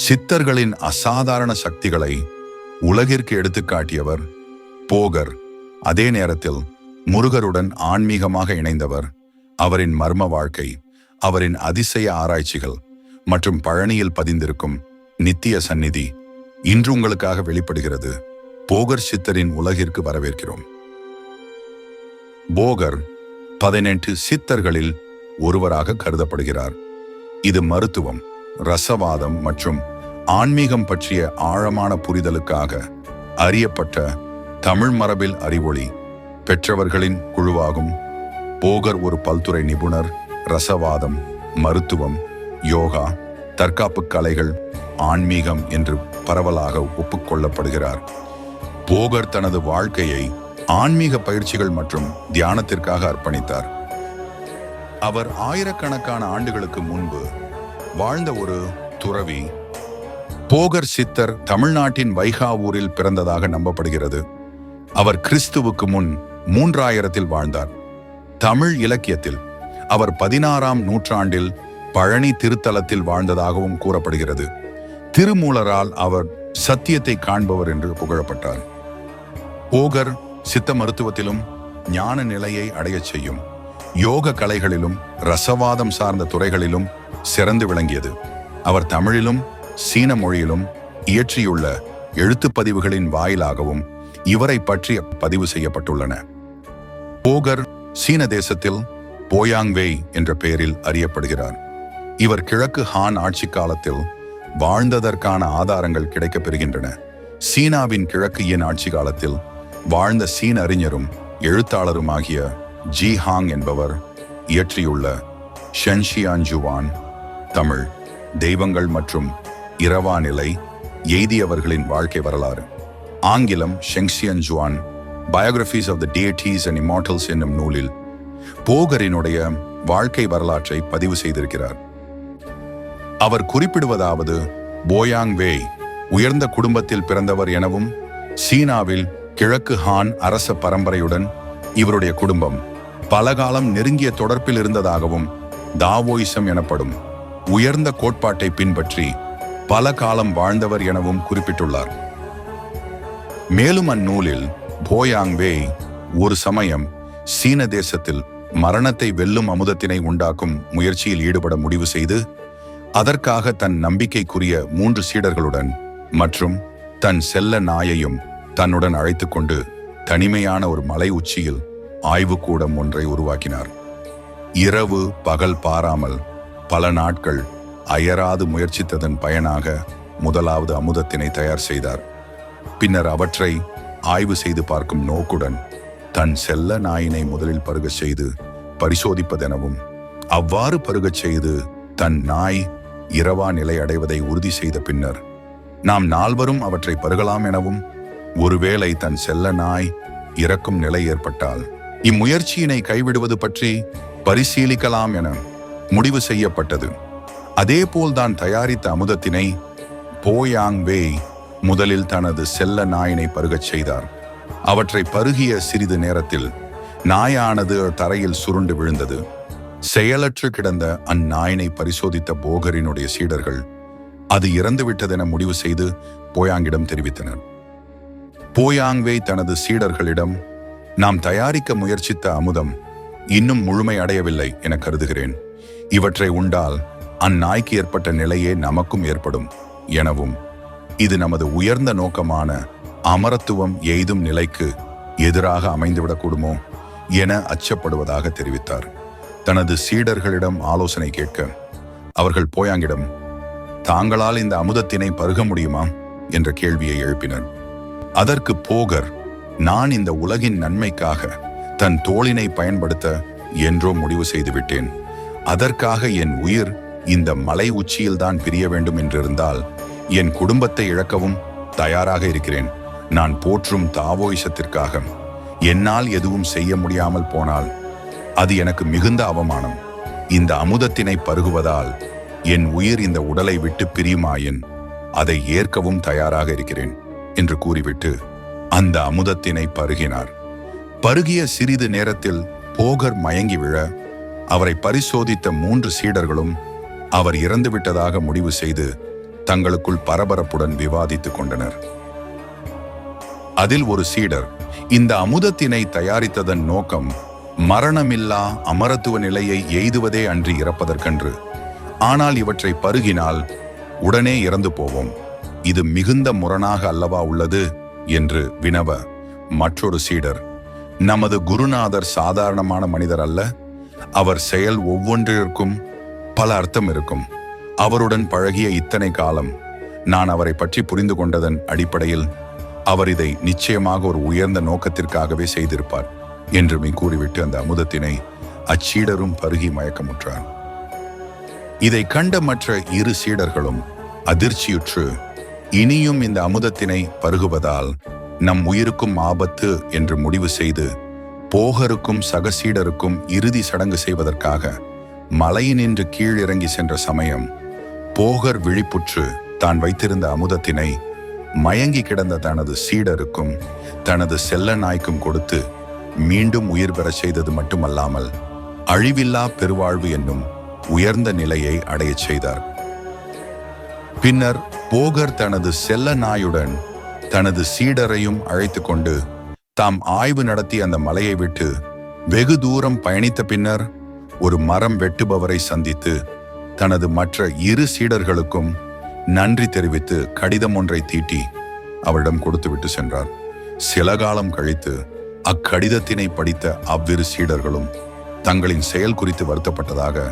சித்தர்களின் அசாதாரண சக்திகளை உலகிற்கு எடுத்துக்காட்டியவர் போகர். அதே நேரத்தில் முருகருடன் ஆன்மீகமாக இணைந்தவர். அவரின் மர்ம வாழ்க்கை, அவரின் அதிசய ஆராய்ச்சிகள் மற்றும் பழனியில் பதிந்திருக்கும் நித்திய சந்நிதி இன்று உங்களுக்காக வெளிப்படுகிறது. போகர் சித்தரின் உலகிற்கு வரவேற்கிறோம். போகர் 18 சித்தர்களில் ஒருவராக கருதப்படுகிறார். இது மருத்துவம், ரசவாதம் மற்றும் ஆன்மீகம் பற்றிய ஆழமான புரிதலுக்காக அறியப்பட்ட தமிழ் மரபில் அறிவொளி பெற்றவர்களின் குழுவாகும். போகர் ஒரு பல்துறை நிபுணர். ரசவாதம், மருத்துவம், யோகா, தற்காப்பு கலைகள், ஆன்மீகம் என்று பரவலாக ஒப்புக்கொள்ளப்படுகிறார். போகர் தனது வாழ்க்கையை ஆன்மீக பயிற்சிகள் மற்றும் தியானத்திற்காக அர்ப்பணித்தார். அவர் ஆயிரக்கணக்கான ஆண்டுகளுக்கு முன்பு வாழ்ந்த ஒரு துறவி. போகர் சித்தர் தமிழ்நாட்டின் வைகாவூரில் பிறந்ததாக நம்பப்படுகிறது. அவர் கிறிஸ்துவுக்கு முன் 3000 வாழ்ந்தார். தமிழ் இலக்கியத்தில் அவர் 16ஆம் நூற்றாண்டில் பழனி திருத்தலத்தில் வாழ்ந்ததாகவும் கூறப்படுகிறது. திருமூலரால் அவர் சத்தியத்தை காண்பவர் என்று புகழப்பட்டார். போகர் சித்த மருத்துவத்திலும் ஞான நிலையை அடையச் செய்யும் யோக கலைகளிலும் ரசவாதம் சார்ந்த துறைகளிலும் சிறந்து விளங்கியது. அவர் தமிழிலும் சீன மொழியிலும் இயற்றியுள்ள எழுத்துப்பதிவுகளின் வாயிலாகவும் இவரை பற்றி பதிவு செய்யப்பட்டுள்ளன. போகர் சீன தேசத்தில் போயாங்வேய் என்ற பெயரில் அறியப்படுகிறார். இவர் கிழக்கு ஹான் ஆட்சி காலத்தில் வாழ்ந்ததற்கான ஆதாரங்கள் கிடைக்கப் பெறுகின்றன. சீனாவின் கிழக்கு ஆட்சி காலத்தில் வாழ்ந்த சீன அறிஞரும் எழுத்தாளருமாகிய ஜி ஹாங் என்பவர் இயற்றியுள்ள ஷென்ஷியான்ஜுவான் தமிழ் தெய்வங்கள் மற்றும் இரவா நிலை எய்தியவர்களின் வாழ்க்கை வரலாறு, ஆங்கிலம் ஷெங்ஷியன்ஜுவான் பயோகிராஃபிஸ் ஆஃப் த டெய்டீஸ் அண்ட் இமார்டல்ஸ் என்னும் நூலில் போகரினுடைய வாழ்க்கை வரலாற்றை பதிவு செய்திருக்கிறார். அவர் குறிப்பிடுவதாவது, போயாங்வேய் உயர்ந்த குடும்பத்தில் பிறந்தவர் எனவும் சீனாவில் கிழக்கு ஹான் அரச பரம்பரையுடன் இவருடைய குடும்பம் பலகாலம் நெருங்கிய தொடர்பில் இருந்ததாகவும் தாவோயிசம் எனப்படும் உயர்ந்த கோட்பாட்டை பின்பற்றி பல காலம் வாழ்ந்தவர் எனவும் குறிப்பிட்டுள்ளார். மேலும் அந்நூலில் போயாங்வேய் ஒரு சமயம் சீன தேசத்தில் மரணத்தை வெல்லும் அமுதத்தினை உண்டாக்கும் முயற்சியில் ஈடுபட முடிவு செய்து அதற்காக தன் நம்பிக்கைக்குரிய 3 சீடர்களுடன் மற்றும் தன் செல்ல நாயையும் தன்னுடன் அழைத்து கொண்டு தனிமையான ஒரு மலை உச்சியில் ஆய்வுக்கூடம் ஒன்றை உருவாக்கினார். இரவு பகல் பாராமல் பல நாட்கள் அயராது முயற்சித்ததன் பயனாக முதலாவது அமுதத்தினை தயார் செய்தார். பின்னர் அவற்றை ஆய்வு செய்து பார்க்கும் நோக்குடன் தன் செல்ல நாயினை முதலில் பருகச் செய்து பரிசோதிப்பதெனவும் அவ்வாறு பருகச் செய்து தன் நாய் இரவா நிலை அடைவதை உறுதி செய்த பின்னர் நாம் 4வரும் அவற்றை பருகலாம் எனவும், ஒருவேளை தன் செல்ல நாய் இறக்கும் நிலை ஏற்பட்டால் இம்முயற்சியினை கைவிடுவது பற்றி பரிசீலிக்கலாம் என முடிவு செய்யப்பட்டது. அதேபோல் தான் தயாரித்த அமுதத்தினை போயாங்வேய் முதலில் தனது செல்ல நாயினை பருகச் செய்தார். அவற்றை பருகிய சிறிது நேரத்தில் நாயானது தரையில் சுருண்டு விழுந்தது. செயலற்று கிடந்த அந்நாயினை பரிசோதித்த போகரினுடைய சீடர்கள் அது இறந்துவிட்டதென முடிவு செய்து போயாங்கிடம் தெரிவித்தனர். போயாங்வேய் தனது சீடர்களிடம், நாம் தயாரிக்க முயற்சித்த அமுதம் இன்னும் முழுமை அடையவில்லை என கருதுகிறேன். இவற்றை உண்டால் அந்நாய்க்கு ஏற்பட்ட நிலையே நமக்கும் ஏற்படும் எனவும், இது நமது உயர்ந்த நோக்கமான அமரத்துவம் எய்தும் நிலைக்கு எதிராக அமைந்துவிடக்கூடுமோ என அச்சப்படுவதாக தெரிவித்தார். தனது சீடர்களிடம் ஆலோசனை கேட்க அவர்கள் போயாங்கிடம், தாங்களால் இந்த அமுதத்தினை பருக முடியுமா என்ற கேள்வியை எழுப்பினர். அதற்கு போகர், நான் இந்த உலகின் நன்மைக்காக தன் தோளினை பயன்படுத்த என்றோ முடிவு செய்துவிட்டேன். அதற்காக என் உயிர் இந்த மலை உச்சியில்தான் பிரிய வேண்டும் என்றிருந்தால் என் குடும்பத்தை இழக்கவும் தயாராக இருக்கிறேன். நான் போற்றும் தாவோயிசத்திற்காக என்னால் எதுவும் செய்ய முடியாமல் போனால் அது எனக்கு மிகுந்த அவமானம். இந்த அமுதத்தினை பருகுவதால் என் உயிர் இந்த உடலை விட்டு பிரியுமாயின் அதை ஏற்கவும் தயாராக இருக்கிறேன் என்று கூறிவிட்டு அந்த அமுதத்தினை பருகினார். பருகிய சிறிது நேரத்தில் போகர் மயங்கி விழ அவரை பரிசோதித்த 3 சீடர்களும் அவர் இறந்துவிட்டதாக முடிவு செய்து தங்களுக்குள் பரபரப்புடன் விவாதித்துக் கொண்டனர். அதில் ஒரு சீடர், இந்த அமுதத்தினை தயாரித்ததன் நோக்கம் மரணமில்லா அமரத்துவ நிலையை எய்துவதே அன்றி இறப்பதற்கன்று. ஆனால் இவற்றை பருகினால் உடனே இறந்து போவோம். இது மிகுந்த முரணாக அல்லவா உள்ளது என்று வினவ, மற்றொரு சீடர், நமது குருநாதர் சாதாரணமான மனிதர் அல்ல. அவர் செயல் ஒவ்வொன்றிற்கும் பல அர்த்தம் இருக்கும். அவருடன் பழகிய இத்தனை காலம் நான் அவரை பற்றி புரிந்து கொண்டதன் அடிப்படையில் அவர் இதை நிச்சயமாக ஒரு உயர்ந்த நோக்கத்திற்காகவே செய்திருப்பார் என்று கூறிவிட்டு அந்த அமுதத்தினை அச்சீடரும் பருகி மயக்கமுற்றார். இதை கண்ட மற்ற 2 சீடர்களும் அதிர்ச்சியுற்று, இனியும் இந்த அமுதத்தினை பருகுவதால் நம் உயிருக்கும் ஆபத்து என்று முடிவு செய்து போகருக்கும் சக சீடருக்கும் இறுதி சடங்கு செய்வதற்காக மலையினின்று கீழிறங்கி சென்ற சமயம் போகர் விழிப்புற்று தான் வைத்திருந்த அமுதத்தினை மயங்கி கிடந்த தனது சீடருக்கும் தனது செல்ல நாய்க்கும் கொடுத்து மீண்டும் உயிர் பெற செய்தது மட்டுமல்லாமல் அழிவில்லா பெருவாழ்வு என்னும் உயர்ந்த நிலையை அடையச் செய்தார். பின்னர் போகர் தனது செல்ல நாயுடன் தனது சீடரையும் அழைத்து கொண்டு தாம் ஆய்வு நடத்தி அந்த மலையை விட்டு வெகு தூரம் பயணித்த பின்னர் ஒரு மரம் வெட்டுபவரை சந்தித்து தனது மற்ற 2 சீடர்களுக்கும் நன்றி தெரிவித்து கடிதம் ஒன்றை தீட்டி அவரிடம் கொடுத்துவிட்டு சென்றார். சில காலம் கழித்து அக்கடிதத்தினை படித்த அவ்விரு சீடர்களும் தங்களின் செயல் குறித்து வருத்தப்பட்டதாக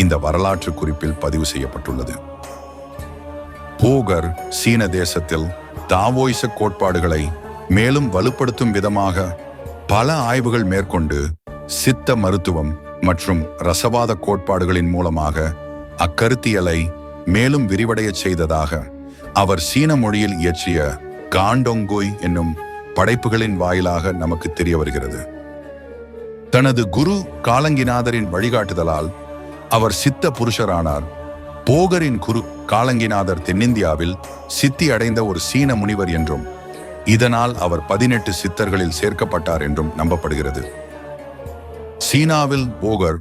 இந்த வரலாற்று குறிப்பில் பதிவு செய்யப்பட்டுள்ளது. போகர் சீன தேசத்தில் தாவோயிச கோட்பாடுகளை மேலும் வலுப்படுத்தும் விதமாக பல ஆய்வுகள் மேற்கொண்டு சித்த மருத்துவம் மற்றும் ரசவாத கோட்பாடுகளின் மூலமாக அக்கருத்தியலை மேலும் விரிவடையச் செய்ததாக அவர் சீன மொழியில் இயற்றிய காண்டோங்கோய் என்னும் படைப்புகளின் வாயிலாக நமக்கு தெரிய வருகிறது. தனது குரு காலங்கிநாதரின் வழிகாட்டுதலால் அவர் சித்த புருஷரானார். போகரின் குரு காலங்கிநாதர் தென்னிந்தியாவில் சித்தி அடைந்த ஒரு சீன முனிவர் என்றும் இதனால் அவர் 18 சித்தர்களில் சேர்க்கப்பட்டார் என்றும் நம்பப்படுகிறது. சீனாவில் போகர்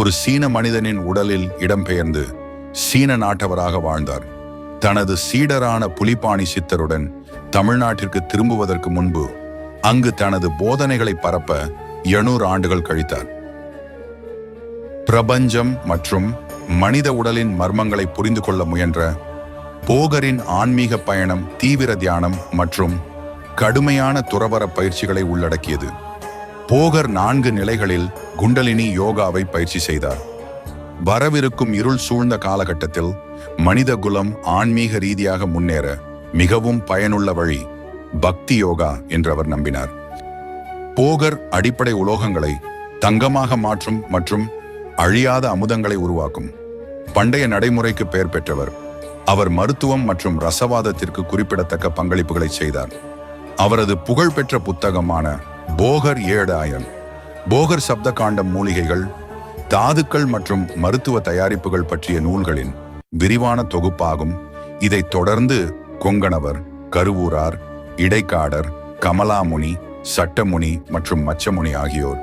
ஒரு சீன மனிதனின் உடலில் இடம்பெயர்ந்து சீன நாட்டவராக வாழ்ந்தார். தனது சீடரான புலிபாணி சித்தருடன் தமிழ்நாட்டிற்கு திரும்புவதற்கு முன்பு அங்கு தனது போதனைகளை பரப்ப 800 ஆண்டுகள் கழித்தார். பிரபஞ்சம் மற்றும் மனித உடலின் மர்மங்களை புரிந்து கொள்ள முயன்ற போகரின் ஆன்மீக பயணம் தீவிர தியானம் மற்றும் கடுமையான துறவற பயிற்சிகளை உள்ளடக்கியது. போகர் 4 நிலைகளில் குண்டலினி யோகாவை பயிற்சி செய்தார். வரவிருக்கும் இருள் சூழ்ந்த காலகட்டத்தில் மனித குலம் ஆன்மீக ரீதியாக முன்னேற மிகவும் பயனுள்ள வழி பக்தி யோகா என்று அவர் நம்பினார். போகர் அடிப்படை உலோகங்களை தங்கமாக மாற்றும் மற்றும் அழியாத அமுதங்களை உருவாக்கும் பண்டைய நடைமுறைக்கு பெயர் பெற்றவர். அவர் மருத்துவம் மற்றும் ரசவாதத்திற்கு குறிப்பிடத்தக்க பங்களிப்புகளை செய்தார். அவரது புகழ்பெற்ற புத்தகமான போகர் 7 ஆயன், போகர் சப்த காண்டம் மூலிகைகள், தாதுக்கள் மற்றும் மருத்துவ தயாரிப்புகள் பற்றிய நூல்களின் விரிவான தொகுப்பாகும். இதைத் தொடர்ந்து கொங்கணவர், கருவூரார், இடைக்காடர், கமலாமுனி, சட்டமுனி மற்றும் மச்சமுனி ஆகியோர்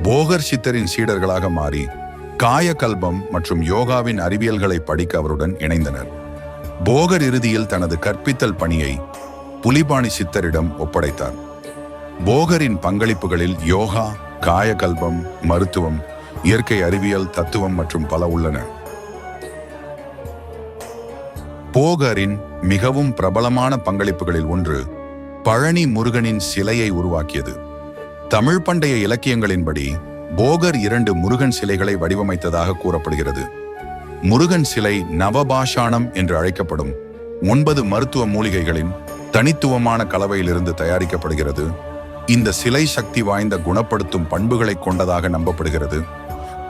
போகர் சித்தரின் சீடர்களாக மாறி காயகல்பம் மற்றும் யோகாவின் அறிவியல்களை படிக்க அவருடன் இணைந்தனர். போகர் இறுதியில் தனது கற்பித்தல் பணியை புலிபாணி சித்தரிடம் ஒப்படைத்தார். போகரின் பங்களிப்புகளில் யோகா, காயகல்பம், மருத்துவம், இயற்கை அறிவியல், தத்துவம் மற்றும் பல உள்ளன. போகரின் மிகவும் பிரபலமான பங்களிப்புகளில் ஒன்று பழனி முருகனின் சிலையை உருவாக்கியது. தமிழ் பண்டைய இலக்கியங்களின்படி போகர் 2 முருகன் சிலைகளை வடிவமைத்ததாக கூறப்படுகிறது. முருகன் சிலை நவபாஷாணம் என்று அழைக்கப்படும் 9 மருத்துவ மூலிகைகளின் தனித்துவமான கலவையிலிருந்து தயாரிக்கப்படுகிறது. இந்த சிலை சக்தி வாய்ந்த குணப்படுத்தும் பண்புகளை கொண்டதாக நம்பப்படுகிறது.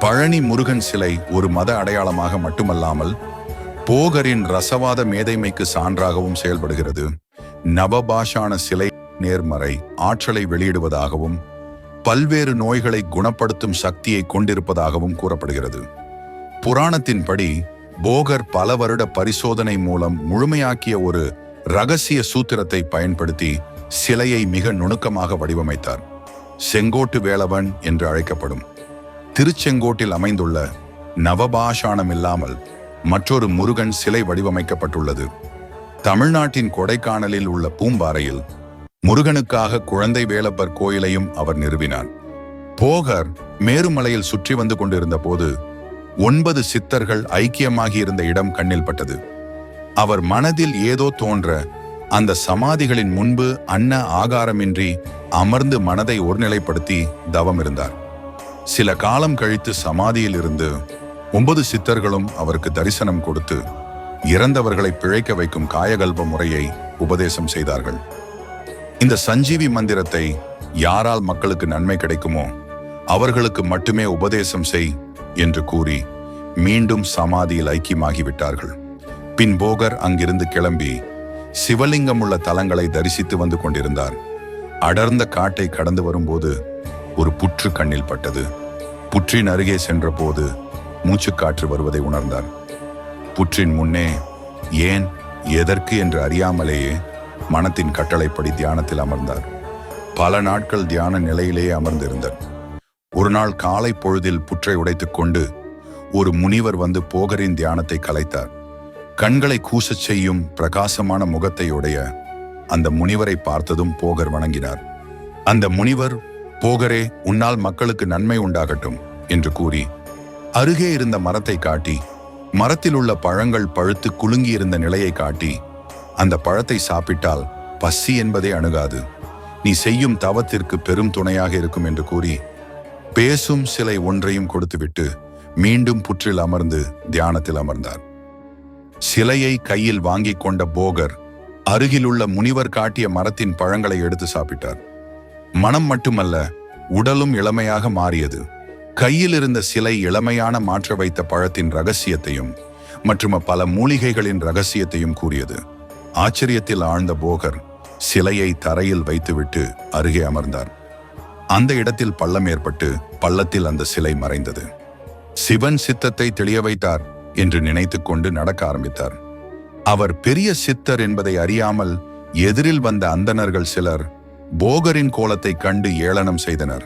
பழனி முருகன் சிலை ஒரு மத அடையாளமாக மட்டுமல்லாமல் போகரின் ரசவாத மேதைமைக்கு சான்றாகவும் செயல்படுகிறது. நவபாஷாண சிலை நேர்மறை ஆற்றலை வெளியிடுவதாகவும் பல்வேறு நோய்களை குணப்படுத்தும் சக்தியை கொண்டிருப்பதாகவும் கூறப்படுகிறது. புராணத்தின்படி போகர் பல வருட பரிசோதனை மூலம் முழுமையாக்கிய ஒரு இரகசிய சூத்திரத்தை பயன்படுத்தி சிலையை மிக நுணுக்கமாக வடிவமைத்தார். செங்கோட்டு வேலவன் என்று அழைக்கப்படும் திருச்செங்கோட்டில் அமைந்துள்ள நவபாஷாணம் இல்லாமல் மற்றொரு முருகன் சிலை வடிவமைக்கப்பட்டுள்ளது. தமிழ்நாட்டின் கொடைக்கானலில் உள்ள பூம்பாறையில் முருகனுக்காக குழந்தை வேலப்பர் கோயிலையும் அவர் நிறுவினார். போகர் மேருமலையில் சுற்றி வந்து கொண்டிருந்த போது 9 சித்தர்கள் ஐக்கியமாகி இருந்த இடம் கண்ணில் பட்டது. அவர் மனதில் ஏதோ தோன்ற அந்த சமாதிகளின் முன்பு அன்ன ஆகாரமின்றி அமர்ந்து மனதை ஒருநிலைப்படுத்தி தவம் இருந்தார். சில காலம் கழித்து சமாதியில் இருந்து 9 சித்தர்களும் அவருக்கு தரிசனம் கொடுத்து இறந்தவர்களை பிழைக்க வைக்கும் காயகல்ப முறையை உபதேசம் செய்தார்கள். இந்த சஞ்சீவி மந்திரத்தை யாரால் மக்களுக்கு நன்மை கிடைக்குமோ அவர்களுக்கு மட்டுமே உபதேசம் செய் என்று கூறி மீண்டும் சமாதியில் ஐக்கியமாகிவிட்டார்கள். பின் போகர் அங்கிருந்து கிளம்பி சிவலிங்கம் உள்ள தலங்களை தரிசித்து வந்து கொண்டிருந்தார். அடர்ந்த காட்டை கடந்து வரும்போது ஒரு புற்று கண்ணில் பட்டது. புற்றின் அருகே சென்ற போது மூச்சுக்காற்று வருவதை உணர்ந்தார். புற்றின் முன்னே ஏன் எதற்கு என்று அறியாமலேயே மனத்தின் கட்டளைப்படி தியானத்தில் அமர்ந்தார். பல நாட்கள் தியான நிலையிலேயே அமர்ந்திருந்தார். ஒரு நாள் காலை பொழுதில் புற்றை உடைத்துக் கொண்டு ஒரு முனிவர் வந்து போகரின் தியானத்தை கலைத்தார். கண்களை கூசச் செய்யும் பிரகாசமான முகத்தை உடைய அந்த முனிவரை பார்த்ததும் போகர் வணங்கினார். அந்த முனிவர், போகரே, உன்னால் மக்களுக்கு நன்மை உண்டாகட்டும் என்று கூறி அருகே இருந்த மரத்தை காட்டி, மரத்தில் உள்ள பழங்கள் பழுத்து குலுங்கி இருந்த நிலையை காட்டி, அந்த பழத்தை சாப்பிட்டால் பசி என்பதே அணுகாது, நீ செய்யும் தவத்திற்கு பெரும் துணையாக இருக்கும் என்று கூறி பேசும் சிலை ஒன்றையும் கொடுத்துவிட்டு மீண்டும் புற்றில் அமர்ந்து தியானத்தில் அமர்ந்தார். சிலையை கையில் வாங்கி கொண்ட போகர் அருகிலுள்ள முனிவர் காட்டிய மரத்தின் பழங்களை எடுத்து சாப்பிட்டார். மனம் மட்டுமல்ல, உடலும் இளமையாக மாறியது. கையில் இருந்த சிலை இளமையான மாற்ற வைத்த பழத்தின் ரகசியத்தையும் மற்றும் பல மூலிகைகளின் ரகசியத்தையும் கூறியது. ஆச்சரியத்தில் ஆழ்ந்த போகர் சிலையை தரையில் வைத்துவிட்டு அருகே அமர்ந்தார். அந்த இடத்தில் பள்ளம் ஏற்பட்டு பள்ளத்தில் அந்த சிலை மறைந்தது. சிவன் சித்தத்தை தெளிய வைத்தார் என்று நினைத்துக் கொண்டு நடக்க ஆரம்பித்தார். அவர் பெரிய சித்தர் என்பதை அறியாமல் எதிரில் வந்த அந்தணர்கள் சிலர் போகரின் கோலத்தை கண்டு ஏளனம் செய்தனர்.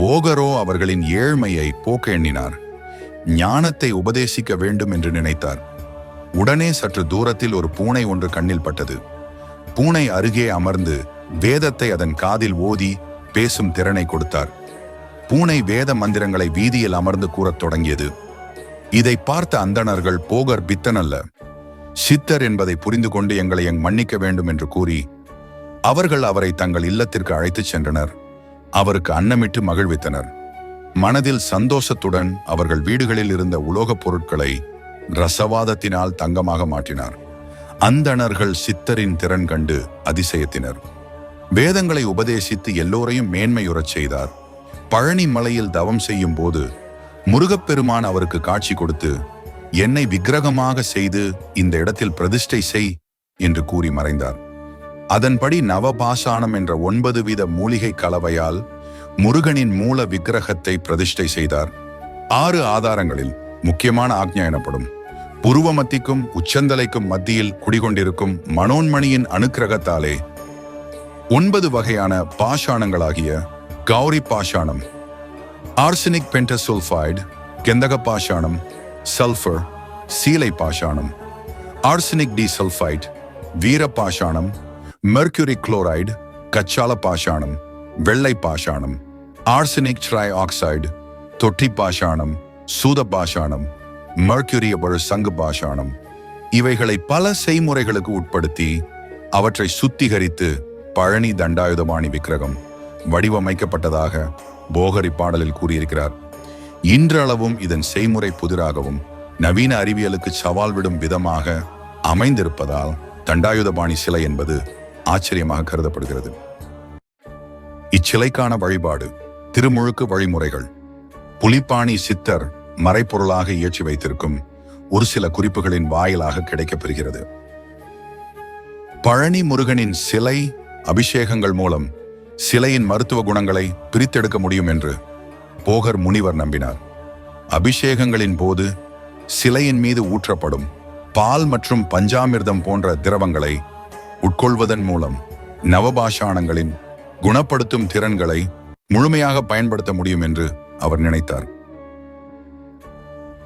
போகரோ அவர்களின் ஏழ்மையை போக்க எண்ணினார். ஞானத்தை உபதேசிக்க வேண்டும் என்று நினைத்தார். உடனே சற்று தூரத்தில் ஒரு பூனை ஒன்று கண்ணில் பட்டது. பூனை அருகே அமர்ந்து வேதத்தை அதன் காதில் ஓதி பேசும் திறனை கொடுத்தார். பூனை வேத மந்திரங்களை வீதியில் அமர்ந்து கூறத் தொடங்கியது. இதை பார்த்த அந்தணர்கள், போகர் பித்தனல்ல, சித்தர் என்பதை புரிந்து கொண்டு எங்களை மன்னிக்க வேண்டும் என்று கூறி அவர்கள் அவரை தங்கள் இல்லத்திற்கு அழைத்துச் சென்றனர். அவருக்கு அன்னமிட்டு மகிழ்வித்தனர். மனதில் சந்தோஷத்துடன் அவர்கள் வீடுகளில் இருந்த உலோகப் பொருட்களை ரசவாதத்தினால் தங்கமாக மாற்றினார். அந்தணர்கள் சித்தரின் திறன் கண்டு அதிசயத்தினர். வேதங்களை உபதேசித்து எல்லோரையும் மேன்மையுறச் செய்தார். பழனி மலையில் தவம் செய்யும் போது முருகப்பெருமான் அவருக்கு காட்சி கொடுத்து, என்னை விக்கிரகமாக செய்து இந்த இடத்தில் பிரதிஷ்டை செய் என்று கூறி மறைந்தார். அதன்படி நவபாஷாணம் என்ற 9 வித மூலிகை கலவையால் முருகனின் மூல விக்கிரகத்தை பிரதிஷ்டை செய்தார். 6 ஆதாரங்களில் முக்கியமான ஆக்ஞா எனப்படும் புருவமத்திக்கும் உச்சந்தலைக்கும் மத்தியில் குடிகொண்டிருக்கும் மனோன்மணியின் அனுக்கிரகத்தாலே 9 வகையான பாஷாணங்களாகிய கௌரி பாஷாணம், ஆர்சனிக் பென்டசல்ஃபைடு, கெந்தக பாஷாணம், சல்ஃபர், சீலை பாஷாணம், ஆர்சனிக் டிசல்ஃபைடு, வீர பாஷாணம், மெர்க்யூரி குளோரைடு, கச்சால பாஷாணம், வெள்ளை பாஷாணம், ஆர்சனிக் ட்ரை ஆக்சைடு, தொட்டி பாஷாணம், சூத பாஷாணம், மெர்க்யூரி சங்கு பாஷாணம், இவைகளை பல செய்முறைகளுக்கு உட்படுத்தி அவற்றை சுத்திகரித்து பழனி தண்டாயுதபாணி விக்கிரகம் வடிவமைக்கப்பட்டதாக போகரி பாடலில் கூறியிருக்கிறார். இன்றளவும் இதன் செய்முறை புதிராகவும் நவீன அறிவியலுக்கு சவால் விடும் விதமாக அமைந்திருப்பதால் தண்டாயுதபாணி சிலை என்பது ஆச்சரியமாக கருதப்படுகிறது. இச்சிலைக்கான வழிபாடு, திருமுழுக்கு வழிமுறைகள், புலிப்பாணி சித்தர் மறைப்பொருளாக இயற்றி வைத்திருக்கும் ஒரு சில குறிப்புகளின் வாயிலாக கிடைக்கப்பெறுகிறது. பழனி முருகனின் சிலை அபிஷேகங்கள் மூலம் சிலையின் மருத்துவ குணங்களை பிரித்தெடுக்க முடியும் என்று போகர் முனிவர் நம்பினார். அபிஷேகங்களின் போது சிலையின் மீது ஊற்றப்படும் பால் மற்றும் பஞ்சாமிர்தம் போன்ற திரவங்களை உட்கொள்வதன் மூலம் நவபாஷாணங்களின் குணப்படுத்தும் திறன்களை முழுமையாக பயன்படுத்த முடியும் என்று அவர் நினைத்தார்.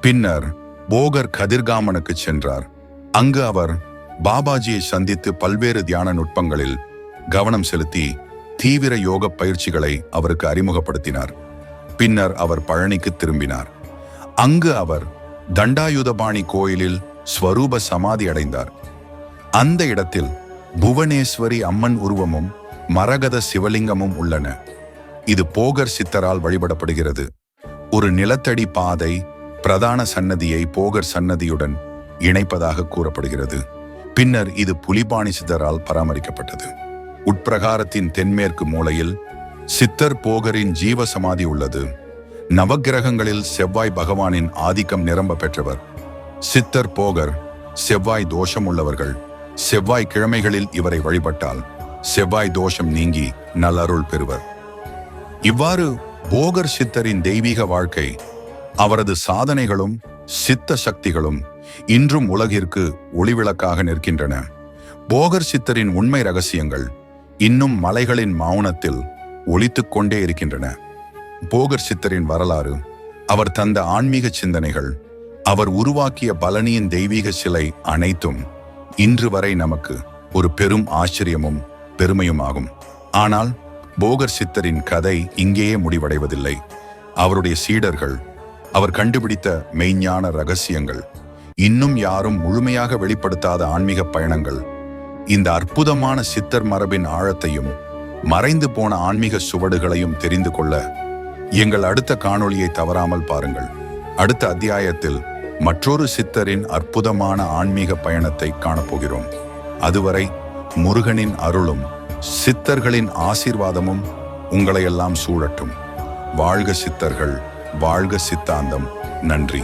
பின்னர் போகர் கதிர்காமனுக்கு சென்றார். அங்கு அவர் பாபாஜியை சந்தித்து பல்வேறு தியான நுட்பங்களில் கவனம் செலுத்தி தீவிர யோக பயிற்சிகளை அவருக்கு அறிமுகப்படுத்தினார். பின்னர் அவர் பழனிக்கு திரும்பினார். அங்கு அவர் தண்டாயுதபாணி கோயிலில் ஸ்வரூப சமாதி அடைந்தார். அந்த இடத்தில் புவனேஸ்வரி அம்மன் உருவமும் மரகத சிவலிங்கமும் உள்ளன. இது போகர் சித்தரால் வழிபடப்படுகிறது. ஒரு நிலத்தடி பாதை பிரதான சன்னதியை போகர் சன்னதியுடன் இணைப்பதாக கூறப்படுகிறது. பின்னர் இது புலிபாணி சித்தரால் பராமரிக்கப்பட்டது. உட்பிரகாரத்தின் தென்மேற்கு மூலையில் சித்தர் போகரின் ஜீவ சமாதி உள்ளது. நவக்கிரகங்களில் செவ்வாய் பகவானின் ஆதிக்கம் நிரம்ப பெற்றவர். சித்தர் போகர் செவ்வாய் தோஷம் உள்ளவர்கள். செவ்வாய் கிழமைகளில் இவரை வழிபட்டால் செவ்வாய் தோஷம் நீங்கி நல்லருள் பெறுவர். இவ்வாறு போகர் சித்தரின் தெய்வீக வாழ்க்கை, அவரது சாதனைகளும் சித்த சக்திகளும் இன்றும் உலகிற்கு ஒளிவிளக்காக நிற்கின்றன. போகர் சித்தரின் உண்மை ரகசியங்கள் இன்னும் மலைகளின் மௌனத்தில் ஒலித்துக் கொண்டே இருக்கின்றன. போகர் சித்தரின் வரலாறு, அவர் தந்த ஆன்மீக சிந்தனைகள், அவர் உருவாக்கிய பழனியின் தெய்வீக சிலை அனைத்தும் இன்று வரை நமக்கு ஒரு பெரும் ஆச்சரியமும் பெருமையுமாகும். ஆனால் போகர் சித்தரின் கதை இங்கேயே முடிவடைவதில்லை. அவருடைய சீடர்கள், அவர் கண்டுபிடித்த மெய்ஞான ரகசியங்கள், இன்னும் யாரும் முழுமையாக வெளிப்படுத்தாத ஆன்மீக பயணங்கள், இந்த அற்புதமான சித்தர் மரபின் ஆழத்தையும் மறைந்து போன ஆன்மீக சுவடுகளையும் தெரிந்து கொள்ள எங்கள் அடுத்த காணொளியை தவறாமல் பாருங்கள். அடுத்த அத்தியாயத்தில் மற்றொரு சித்தரின் அற்புதமான ஆன்மீக பயணத்தை காணப்போகிறோம். அதுவரை முருகனின் அருளும் சித்தர்களின் ஆசீர்வாதமும் உங்களையெல்லாம் சூழட்டும். வாழ்க சித்தர்கள், வாழ்க சித்தாந்தம். நன்றி.